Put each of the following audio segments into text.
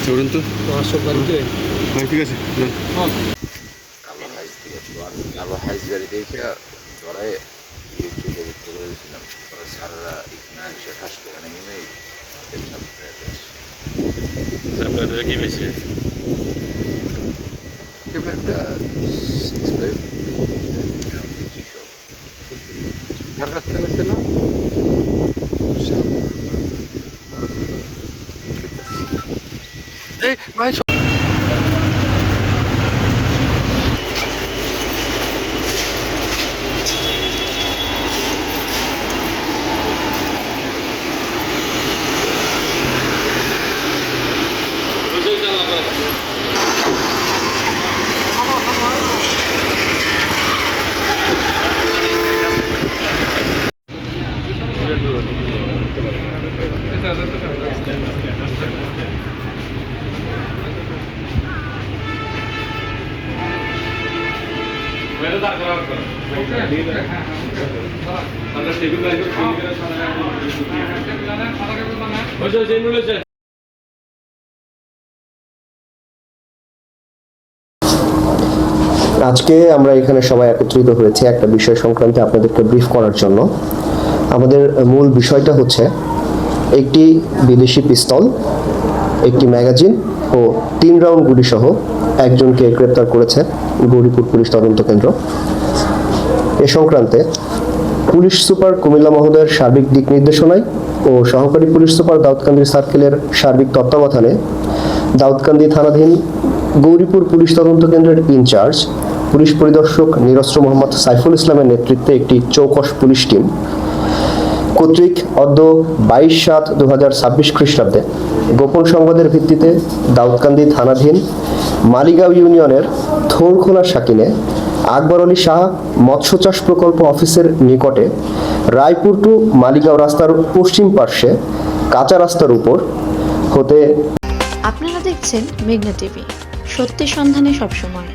চলুন তো। ঠিক আছে। কালো হাইস গাড়ি দেখে ধরে ইউটিউবে দেখতে করেছিলাম সারারা এখানে এসে ঠাস করে নেমে আপনাদের কি বেশি একটা রাস্তা গেছে না এই ভাই আজকে আমরা এখানে সবাই একত্রিত হয়েছি একটা বিষয় সংক্রান্তে আপনাদেরকে ব্রিফ করার জন্য। আমাদের মূল বিষয়টা হচ্ছে একটি বিদেশি পিস্তল, একটি ম্যাগাজিন ও 3 রাউন্ড গুলি সহ একজনকে গ্রেপ্তার করেছে গৌরীপুর পুলিশ তদন্ত কেন্দ্র। এ সংক্রান্তে পুলিশ সুপার কুমিল্লা মহোদয়ের সার্বিক দিক নির্দেশনায় ও সহকারী পুলিশ সুপার দাউদকান্দি সার্কেলের সার্বিক তত্ত্বাবধানে দাউদকান্দি থানাধীন গৌরীপুর পুলিশ তদন্ত কেন্দ্রের ইনচার্জ পুলিশ পরিদর্শক নিরস্ত্র মোহাম্মদ সাইফুল ইসলামের নেতৃত্বে একটি চৌকস পুলিশ টিম কর্তৃক অদ্য 22/7/2026 খ্রিস্টাব্দে গোপন সংবাদের ভিত্তিতে দাউদকান্দি থানাধীন মালিগাঁও ইউনিয়নের থোরখোলা সাকিনে আকবর আলী শাহ মৎস্য চাষ প্রকল্প অফিসের নিকটে রায়পুর টু মালিগাঁও রাস্তার পশ্চিম পার্শ্বে কাঁচা রাস্তার উপর হতে। আপনারা দেখছেন মেঘনা টিভি, সত্যি সন্ধানে সবসময়।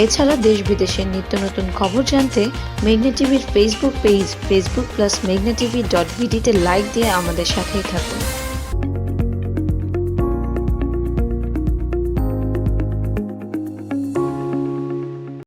এছাড়া দেশ বিদেশের নিত্য নতুন খবর জানতে মেঘনা টিভির ফেসবুক পেজ facebook+meghna.tv.bd তে লাইক দিয়ে আমাদের সাথেই থাকুন।